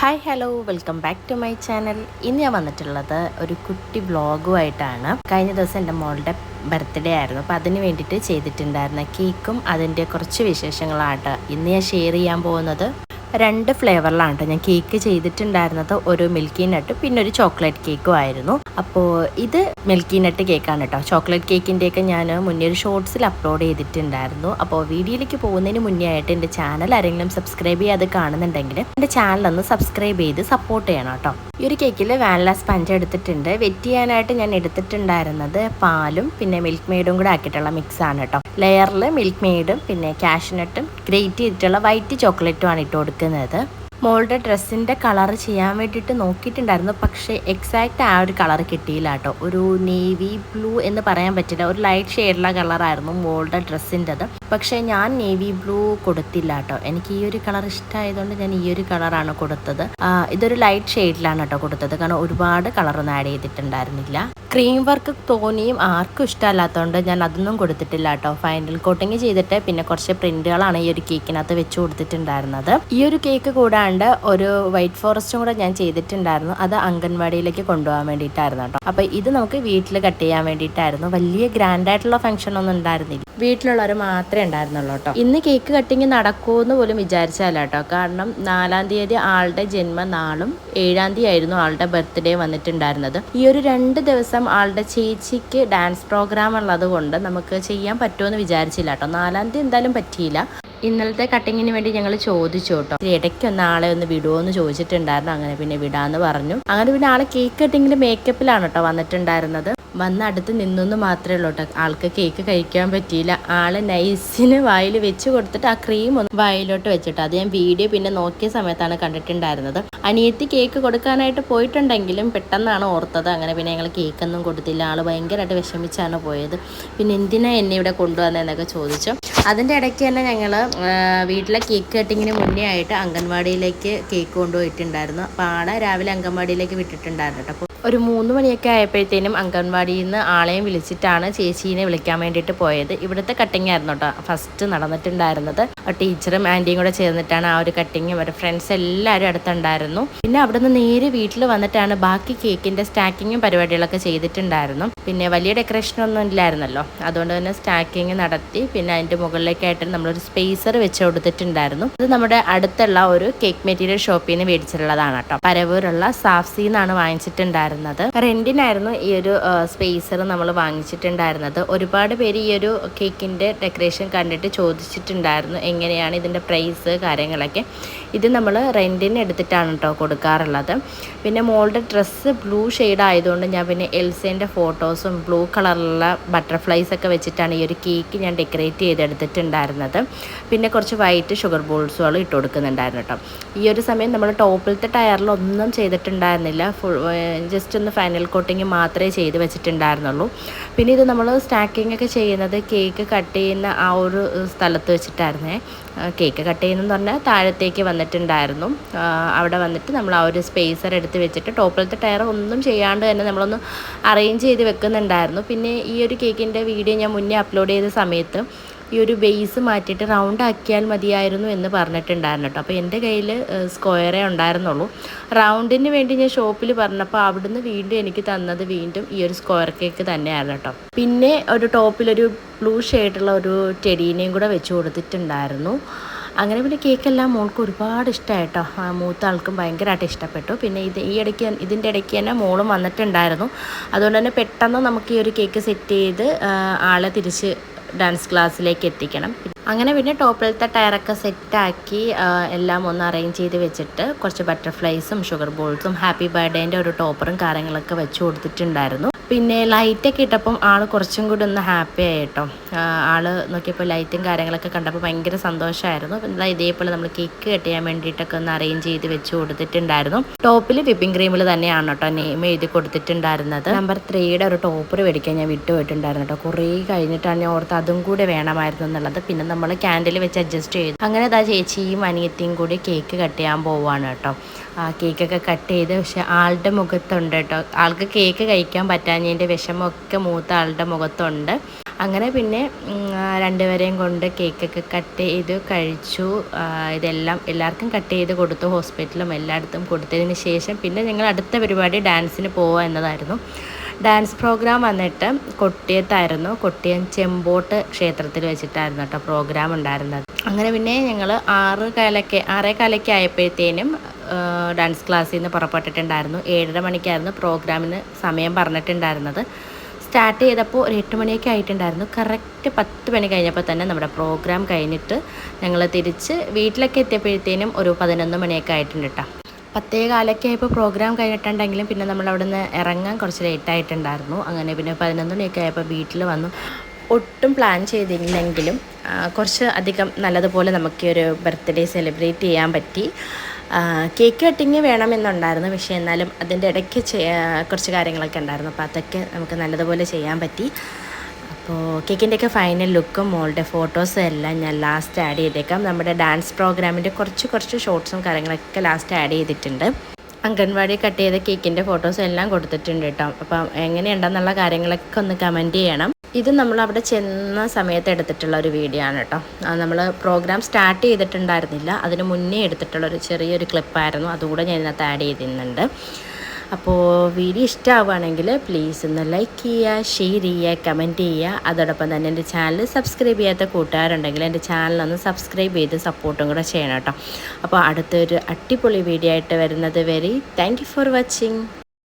Hi hello welcome back to my channel. ഇന്ന് ഞാൻ വന്നിട്ടുള്ളത് ഒരു കുട്ടി വ്ളോഗുമായിട്ടാണ്. കഴിഞ്ഞ ദിവസം എൻ്റെ മോളുടെ ബർത്ത്ഡേ ആയിരുന്നു, അപ്പോൾ അതിന് വേണ്ടിയിട്ട് ചെയ്തിട്ടുണ്ടായിരുന്ന കേക്കും അതിൻ്റെ കുറച്ച് വിശേഷങ്ങളാണ് ഇന്ന് ഞാൻ ഷെയർ ചെയ്യാൻ പോകുന്നത്. രണ്ട് ഫ്ലേവറിലാണ് കേട്ടോ ഞാൻ കേക്ക് ചെയ്തിട്ടുണ്ടായിരുന്നത്. ഒരു മിൽക്കി നട്ട് പിന്നെ ഒരു ചോക്ലേറ്റ് കേക്കും ആയിരുന്നു. അപ്പോൾ ഇത് മിൽക്കി നട്ട് കേക്കാണ് കേട്ടോ. ചോക്ലേറ്റ് കേക്കിൻ്റെയൊക്കെ ഞാൻ മുന്നേ ഒരു ഷോർട്സിൽ അപ്ലോഡ് ചെയ്തിട്ടുണ്ടായിരുന്നു. അപ്പോൾ വീഡിയോയിലേക്ക് പോകുന്നതിന് മുന്നേ ആയിട്ട് എൻ്റെ ചാനൽ ആരെങ്കിലും സബ്സ്ക്രൈബ് ചെയ്യാതെ കാണുന്നുണ്ടെങ്കിൽ എൻ്റെ ചാനലൊന്ന് സബ്സ്ക്രൈബ് ചെയ്ത് സപ്പോർട്ട് ചെയ്യണം കേട്ടോ. ഈ ഒരു കേക്കിൽ വാനില സ്പഞ്ച് എടുത്തിട്ടുണ്ട്. വെറ്റ് ചെയ്യാനായിട്ട് ഞാൻ എടുത്തിട്ടുണ്ടായിരുന്നത് പാലും പിന്നെ മിൽക്ക് മെയ്ഡും കൂടെ ആക്കിയിട്ടുള്ള മിക്സാണ് കേട്ടോ. ലെയറിൽ മിൽക്ക് മെയ്ഡും പിന്നെ കാഷ്നട്ടും ഗ്രേറ്റ് ചെയ്തിട്ടുള്ള വൈറ്റ് ചോക്ലേറ്റും ആണ് ഇട്ട് കൊടുക്കുന്നത്. മോളുടെ ഡ്രസ്സിൻ്റെ കളർ ചെയ്യാൻ വേണ്ടിയിട്ട് നോക്കിയിട്ടുണ്ടായിരുന്നു, പക്ഷേ എക്സാക്റ്റ് ആ ഒരു കളർ കിട്ടിയില്ല കേട്ടോ. ഒരു നേവി ബ്ലൂ എന്ന് പറയാൻ പറ്റില്ല, ഒരു ലൈറ്റ് ഷെയ്ഡുള്ള കളറായിരുന്നു മോളുടെ ഡ്രസ്സിൻ്റെത്. പക്ഷേ ഞാൻ നേവി ബ്ലൂ കൊടുത്തില്ല കേട്ടോ. എനിക്ക് ഈ ഒരു കളർ ഇഷ്ടമായതുകൊണ്ട് ഞാൻ ഈ ഒരു കളറാണ് കൊടുത്തത്. ഇതൊരു ലൈറ്റ് ഷെയ്ഡിലാണ് കേട്ടോ കൊടുത്തത്, കാരണം ഒരുപാട് കളറൊന്നും ആഡ് ചെയ്തിട്ടുണ്ടായിരുന്നില്ല. ക്രീം വർക്ക് തോന്നിയും ആർക്കും ഇഷ്ടമല്ലാത്തതുകൊണ്ട് ഞാൻ അതൊന്നും കൊടുത്തിട്ടില്ല കേട്ടോ. ഫൈനൽ കോട്ടിങ് ചെയ്തിട്ട് പിന്നെ കുറച്ച് പ്രിന്റുകളാണ് ഈ ഒരു കേക്കിനകത്ത് വെച്ച് കൊടുത്തിട്ടുണ്ടായിരുന്നത്. ഈ ഒരു കേക്ക് കൂടാണ്ട് ഒരു വൈറ്റ് ഫോറസ്റ്റും കൂടെ ഞാൻ ചെയ്തിട്ടുണ്ടായിരുന്നു. അത് അംഗൻവാടിയിലേക്ക് കൊണ്ടുപോകാൻ വേണ്ടിയിട്ടായിരുന്നു കേട്ടോ. അപ്പോൾ ഇത് നമുക്ക് വീട്ടിൽ കട്ട് ചെയ്യാൻ വേണ്ടിയിട്ടായിരുന്നു. വലിയ ഗ്രാൻഡായിട്ടുള്ള ഫംഗ്ഷൻ ഒന്നും ഉണ്ടായിരുന്നില്ല, വീട്ടിലുള്ളവർ മാത്രമേ ഉണ്ടായിരുന്നുള്ളൂ കേട്ടോ. ഇന്ന് കേക്ക് കട്ടിങ് നടക്കുമെന്ന് പോലും വിചാരിച്ചല്ല കേട്ടോ. കാരണം 4-ാം തീയതി ആളുടെ ജന്മനാളും 7-ാം തീയതി ആയിരുന്നു ആളുടെ ബർത്ത്ഡേ വന്നിട്ടുണ്ടായിരുന്നത്. ഈ ഒരു 2 ദിവസം ആളുടെ ചേച്ചിക്ക് ഡാൻസ് പ്രോഗ്രാം ഉള്ളത് കൊണ്ട് നമുക്ക് ചെയ്യാൻ പറ്റുമെന്ന് വിചാരിച്ചില്ല കേട്ടോ. 4-ാം തീയതി എന്തായാലും പറ്റിയില്ല. ഇന്നലത്തെ കട്ടിങ്ങിന് വേണ്ടി ഞങ്ങൾ ചോദിച്ചു കേട്ടോ. ഇടയ്ക്കൊന്ന് ആളെ ഒന്ന് വിടുമോ എന്ന് ചോദിച്ചിട്ടുണ്ടായിരുന്നു. അങ്ങനെ പിന്നെ വിടാന്ന് പറഞ്ഞു. അങ്ങനെ പിന്നെ ആളെ കേക്ക് കട്ടിങ്ങിൽ മേക്കപ്പിലാണ് കേട്ടോ വന്നിട്ടുണ്ടായിരുന്നത്. വന്ന് അടുത്ത് നിന്നൊന്ന് മാത്രമേ ഉള്ളൂ കേട്ടോ. ആൾക്ക് കേക്ക് കഴിക്കാൻ പറ്റിയില്ല. ആള് നൈസിന് വായിൽ വെച്ച് കൊടുത്തിട്ട് ആ ക്രീം ഒന്ന് വായിലോട്ട് വെച്ചിട്ട് അത് ഞാൻ വീഡിയോ പിന്നെ നോക്കിയ സമയത്താണ് കണ്ടിട്ടുണ്ടായിരുന്നത്. അനിയത്തി കേക്ക് കൊടുക്കാനായിട്ട് പോയിട്ടുണ്ടെങ്കിലും പെട്ടെന്നാണ് ഓർത്തത്. അങ്ങനെ പിന്നെ ഞങ്ങൾ കേക്കൊന്നും കൊടുത്തില്ല. ആൾ ഭയങ്കരമായിട്ട് വിഷമിച്ചാണ് പോയത്. പിന്നെ എന്തിനാ എന്നെ ഇവിടെ കൊണ്ടുവന്നതെന്നൊക്കെ ചോദിച്ചു. അതിൻ്റെ ഇടയ്ക്ക് തന്നെ ഞങ്ങൾ വീട്ടിലെ കേക്ക് കട്ടിങ്ങിന് മുന്നേ ആയിട്ട് അംഗൻവാടിയിലേക്ക് കേക്ക് കൊണ്ടുപോയിട്ടുണ്ടായിരുന്നു. അപ്പോൾ ആളെ രാവിലെ അംഗൻവാടിയിലേക്ക് വിട്ടിട്ടുണ്ടായിരുന്നു കേട്ടോ. അപ്പോൾ ഒരു 3 മണിയൊക്കെ ആയപ്പോഴത്തേനും അംഗൻവാടിയിൽ നിന്ന് ആളെയും വിളിച്ചിട്ടാണ് ചേച്ചീനെ വിളിക്കാൻ വേണ്ടിയിട്ട് പോയത്. ഇവിടുത്തെ കട്ടിങ് ആയിരുന്നു കേട്ടോ ഫസ്റ്റ് നടന്നിട്ടുണ്ടായിരുന്നത്. ടീച്ചറും ആൻറ്റിയും കൂടെ ചേർന്നിട്ടാണ് ആ ഒരു കട്ടിങ്. അവരുടെ ഫ്രണ്ട്സ് എല്ലാവരും അടുത്തുണ്ടായിരുന്നു. പിന്നെ അവിടെ നിന്ന് നേരെ വീട്ടിൽ വന്നിട്ടാണ് ബാക്കി കേക്കിൻ്റെ സ്റ്റാക്കിങ്ങും പരിപാടികളൊക്കെ ചെയ്തിട്ടുണ്ടായിരുന്നു. പിന്നെ വലിയ ഡെക്കറേഷനൊന്നും ഇല്ലായിരുന്നല്ലോ, അതുകൊണ്ട് തന്നെ സ്റ്റാക്കിങ് നടത്തി. പിന്നെ അതിൻ്റെ മുകളിലേക്കായിട്ട് നമ്മളൊരു സ്പേസർ വെച്ച് കൊടുത്തിട്ടുണ്ടായിരുന്നു. ഇത് നമ്മുടെ അടുത്തുള്ള ഒരു കേക്ക് മെറ്റീരിയൽ ഷോപ്പിൽ നിന്ന് മേടിച്ചിട്ടുള്ളതാണ് കേട്ടോ. പരവൂരുള്ള സാഫ്സിന്നാണ് വാങ്ങിച്ചിട്ടുണ്ടായിരുന്നത്. റെന്റിനായിരുന്നു ഈ ഒരു സ്പേസർ നമ്മൾ വാങ്ങിച്ചിട്ടുണ്ടായിരുന്നത്. ഒരുപാട് പേര് ഈ ഒരു കേക്കിൻ്റെ ഡെക്കറേഷൻ കണ്ടിട്ട് ചോദിച്ചിട്ടുണ്ടായിരുന്നു എങ്ങനെയാണ് ഇതിൻ്റെ പ്രൈസ് കാര്യങ്ങളൊക്കെ. ഇത് നമ്മൾ റെന്റിന് എടുത്തിട്ടാണ് കേട്ടോ കൊടുക്കാറുള്ളത്. പിന്നെ മോളുടെ ഡ്രസ്സ് ബ്ലൂ ഷെയ്ഡ് ആയതുകൊണ്ട് ഞാൻ പിന്നെ എൽസേൻ്റെ ഫോട്ടോസും ബ്ലൂ കളറിലുള്ള ബട്ടർഫ്ലൈസ് ഒക്കെ വെച്ചിട്ടാണ് ഈ ഒരു കേക്ക് ഞാൻ ഡെക്കറേറ്റ് ചെയ്തെടുത്തിട്ടുണ്ടായിരുന്നത്. പിന്നെ കുറച്ച് വൈറ്റ് ഷുഗർ ബോൾസുകളും ഇട്ട് കൊടുക്കുന്നുണ്ടായിരുന്നു കേട്ടോ. ഈ ഒരു സമയം നമ്മൾ ടോപ്പിലത്തെ ടയറിലൊന്നും ചെയ്തിട്ടുണ്ടായിരുന്നില്ല. ജസ്റ്റ് ഒന്ന് ഫൈനൽ കോട്ടിങ് മാത്രമേ ചെയ്ത് വെച്ചിട്ടുണ്ടായിരുന്നുള്ളൂ. പിന്നെ ഇത് നമ്മൾ സ്റ്റാക്കിംഗ് ഒക്കെ ചെയ്യുന്നത് കേക്ക് കട്ട് ചെയ്യുന്ന ആ ഒരു സ്ഥലത്ത് വെച്ചിട്ടായിരുന്നേ. കേക്ക് കട്ട് ചെയ്യുന്നതെന്ന് പറഞ്ഞാൽ താഴത്തേക്ക് വന്നിട്ടുണ്ടായിരുന്നു. അവിടെ വന്നിട്ട് നമ്മൾ ആ ഒരു സ്പേസർ എടുത്ത് വെച്ചിട്ട് ടോപ്പിലത്തെ ടയർ ഒന്നും ചെയ്യാണ്ട് തന്നെ നമ്മളൊന്ന് അറേഞ്ച് ചെയ്ത് വെക്കുന്നുണ്ടായിരുന്നു. പിന്നെ ഈ ഒരു കേക്കിൻ്റെ വീഡിയോ ഞാൻ മുന്നേ അപ്ലോഡ് ചെയ്ത സമയത്ത് ഈ ഒരു ബേസ് മാറ്റിയിട്ട് റൗണ്ട് ആക്കിയാൽ മതിയായിരുന്നു എന്ന് പറഞ്ഞിട്ടുണ്ടായിരുന്നു കേട്ടോ. അപ്പോൾ എൻ്റെ കയ്യിൽ സ്ക്വയറേ ഉണ്ടായിരുന്നുള്ളൂ. റൗണ്ടിന് വേണ്ടി ഞാൻ ഷോപ്പിൽ പറഞ്ഞപ്പോൾ അവിടുന്ന് വീണ്ടും എനിക്ക് തന്നത് വീണ്ടും ഈ ഒരു സ്ക്വയർ കേക്ക് തന്നെയായിരുന്നു കേട്ടോ. പിന്നെ ഒരു ടോപ്പിലൊരു ബ്ലൂ ഷെയ്ഡുള്ള ഒരു ടെഡീനെയും കൂടെ വെച്ച് കൊടുത്തിട്ടുണ്ടായിരുന്നു. അങ്ങനെ പിന്നെ കേക്കെല്ലാം മോൾക്ക് ഒരുപാട് ഇഷ്ടമായിട്ടോ. മൂത്ത ആൾക്കും ഭയങ്കരമായിട്ട് ഇഷ്ടപ്പെട്ടു. പിന്നെ ഇതിൻ്റെ ഇടയ്ക്ക് തന്നെ മോളും വന്നിട്ടുണ്ടായിരുന്നു. അതുകൊണ്ട് തന്നെ പെട്ടെന്ന് നമുക്ക് ഈ ഒരു കേക്ക് സെറ്റ് ചെയ്ത് ആളെ തിരിച്ച് ഡാൻസ് ക്ലാസ്സിലേക്ക് എത്തിക്കണം. അങ്ങനെ പിന്നെ ടോപ്പിലത്തെ ടയറൊക്കെ സെറ്റാക്കി എല്ലാം ഒന്ന് അറേഞ്ച് ചെയ്ത് വെച്ചിട്ട് കുറച്ച് ബട്ടർഫ്ലൈസും ഷുഗർ ബോൾസും ഹാപ്പി ബർത്ത്ഡേൻ്റെ ഒരു ടോപ്പറും കാര്യങ്ങളൊക്കെ വെച്ച് കൊടുത്തിട്ടുണ്ടായിരുന്നു. പിന്നെ ലൈറ്റൊക്കെ ഇട്ടപ്പം ആൾ കുറച്ചും കൂടി ഒന്ന് ഹാപ്പി ആയിട്ടോ. ആൾ നോക്കിയപ്പോൾ ലൈറ്റും കാര്യങ്ങളൊക്കെ കണ്ടപ്പോൾ ഭയങ്കര സന്തോഷമായിരുന്നു. ഇതേപോലെ നമ്മൾ കേക്ക് കട്ട് ചെയ്യാൻ വേണ്ടിയിട്ടൊക്കെ ഒന്ന് അറേഞ്ച് ചെയ്ത് വെച്ച് കൊടുത്തിട്ടുണ്ടായിരുന്നു. ടോപ്പിൽ വിപ്പിംഗ് ക്രീമിൽ തന്നെയാണ് കേട്ടോ നെയിം എഴുതി കൊടുത്തിട്ടുണ്ടായിരുന്നത്. നമ്പർ 3യുടെ ഒരു ടോപ്പർ മേടിക്കാൻ ഞാൻ വിട്ടുപോയിട്ടുണ്ടായിരുന്നു കേട്ടോ. കുറേ കഴിഞ്ഞിട്ടാണ് ഞാൻ ഓർത്ത് അതും കൂടെ വേണമായിരുന്നു എന്നുള്ളത്. പിന്നെ നമ്മൾ ക്യാൻഡിൽ വെച്ച് അഡ്ജസ്റ്റ് ചെയ്തു. അങ്ങനെ ചേച്ചിയും അനിയത്തിയും കൂടി കേക്ക് കട്ട് ചെയ്യാൻ പോവുകയാണ് കേട്ടോ. കേക്കൊക്കെ കട്ട് ചെയ്ത്, പക്ഷെ ആളുടെ മുഖത്തുണ്ട് കേട്ടോ. ആൾക്ക് കേക്ക് കഴിക്കാൻ പറ്റാഞ്ഞതിൻ്റെ വിഷമമൊക്കെ മൂത്ത ആളുടെ മുഖത്തുണ്ട്. അങ്ങനെ പിന്നെ രണ്ടുപേരെയും കൊണ്ട് കേക്കൊക്കെ കട്ട് ചെയ്ത് കഴിച്ചു. ഇതെല്ലാം എല്ലാവർക്കും കട്ട് ചെയ്ത് കൊടുത്തു, ഹോസ്പിറ്റലും എല്ലായിടത്തും കൊടുത്തതിന് ശേഷം പിന്നെ ഞങ്ങൾ അടുത്ത പരിപാടി ഡാൻസിന് പോവുക എന്നതായിരുന്നു. ഡാൻസ് പ്രോഗ്രാം വന്നിട്ട് കൊട്ടിയത്തായിരുന്നു. കൊട്ടിയം ചെമ്പോട്ട് ക്ഷേത്രത്തിൽ വെച്ചിട്ടായിരുന്നു കേട്ടോ പ്രോഗ്രാം ഉണ്ടായിരുന്നത്. അങ്ങനെ പിന്നെ ഞങ്ങൾ 6:15 ആയപ്പോഴത്തേനും ഡാൻസ് ക്ലാസ്സിൽ നിന്ന് പുറപ്പെട്ടിട്ടുണ്ടായിരുന്നു. 7:30 മണിക്കായിരുന്നു പ്രോഗ്രാമിന് സമയം പറഞ്ഞിട്ടുണ്ടായിരുന്നത്. സ്റ്റാർട്ട് ചെയ്തപ്പോൾ ഒരു 8 മണിയൊക്കെ ആയിട്ടുണ്ടായിരുന്നു. കറക്റ്റ് 10 മണി കഴിഞ്ഞപ്പോൾ തന്നെ നമ്മുടെ പ്രോഗ്രാം കഴിഞ്ഞിട്ട് ഞങ്ങൾ തിരിച്ച് വീട്ടിലൊക്കെ എത്തിയപ്പോഴത്തേനും ഒരു 11 മണിയൊക്കെ ആയിട്ടുണ്ട് കേട്ടോ. 10:15 ആയപ്പോൾ പ്രോഗ്രാം കഴിഞ്ഞിട്ടുണ്ടെങ്കിലും പിന്നെ നമ്മൾ അവിടെ നിന്ന് ഇറങ്ങാൻ കുറച്ച് ലേറ്റായിട്ടുണ്ടായിരുന്നു. അങ്ങനെ പിന്നെ 11 മണിയൊക്കെ ആയപ്പോൾ വീട്ടിൽ വന്നു. ഒട്ടും പ്ലാൻ ചെയ്തില്ലെങ്കിലും കുറച്ച് അധികം നല്ലതുപോലെ നമുക്ക് ഒരു ബർത്ത്ഡേ സെലിബ്രേറ്റ് ചെയ്യാൻ പറ്റി. കേക്ക് കട്ടിങ് വേണമെന്നുണ്ടായിരുന്നു, പക്ഷേ എന്നാലും അതിൻ്റെ ഇടയ്ക്ക് കുറച്ച് കാര്യങ്ങളൊക്കെ ഉണ്ടായിരുന്നു. അപ്പോൾ അതൊക്കെ നമുക്ക് നല്ലതുപോലെ ചെയ്യാൻ പറ്റി. അപ്പോൾ കേക്കിൻ്റെയൊക്കെ ഫൈനൽ ലുക്കും മോളുടെ ഫോട്ടോസും എല്ലാം ഞാൻ ലാസ്റ്റ് ആഡ് ചെയ്തേക്കാം. നമ്മുടെ ഡാൻസ് പ്രോഗ്രാമിൻ്റെ കുറച്ച് ഷോർട്സും കാര്യങ്ങളൊക്കെ ലാസ്റ്റ് ആഡ് ചെയ്തിട്ടുണ്ട്. അംഗൻവാടി കട്ട് ചെയ്ത കേക്കിൻ്റെ ഫോട്ടോസും എല്ലാം കൊടുത്തിട്ടുണ്ട് കേട്ടോ. അപ്പം എങ്ങനെയുണ്ടെന്നുള്ള കാര്യങ്ങളൊക്കെ ഒന്ന് കമൻറ്റ് ചെയ്യണം. ഇത് നമ്മൾ അവിടെ ചെന്ന സമയത്ത് എടുത്തിട്ടുള്ള ഒരു വീഡിയോ ആണ് കേട്ടോ. നമ്മൾ പ്രോഗ്രാം സ്റ്റാർട്ട് ചെയ്തിട്ടുണ്ടായിരുന്നില്ല, അതിന് മുന്നേ എടുത്തിട്ടുള്ളൊരു ചെറിയൊരു ക്ലിപ്പായിരുന്നു. അതുകൂടെ ഞാൻ ഇതിനകത്ത് ആഡ് ചെയ്തിരുന്നുണ്ട്. അപ്പോൾ വീഡിയോ ഇഷ്ടമാവുകയാണെങ്കിൽ പ്ലീസ് ഒന്ന് ലൈക്ക് ചെയ്യുക, ഷെയർ ചെയ്യുക, കമൻറ്റ് ചെയ്യുക. അതോടൊപ്പം തന്നെ എൻ്റെ ചാനൽ സബ്സ്ക്രൈബ് ചെയ്യാത്ത കൂട്ടുകാരുണ്ടെങ്കിൽ എൻ്റെ ചാനലൊന്ന് സബ്സ്ക്രൈബ് ചെയ്ത് സപ്പോർട്ടും കൂടെ ചെയ്യണം കേട്ടോ. അപ്പോൾ അടുത്തൊരു അടിപൊളി വീഡിയോ ആയിട്ട് വരുന്നത് വരെ താങ്ക് യു ഫോർ വാച്ചിങ്.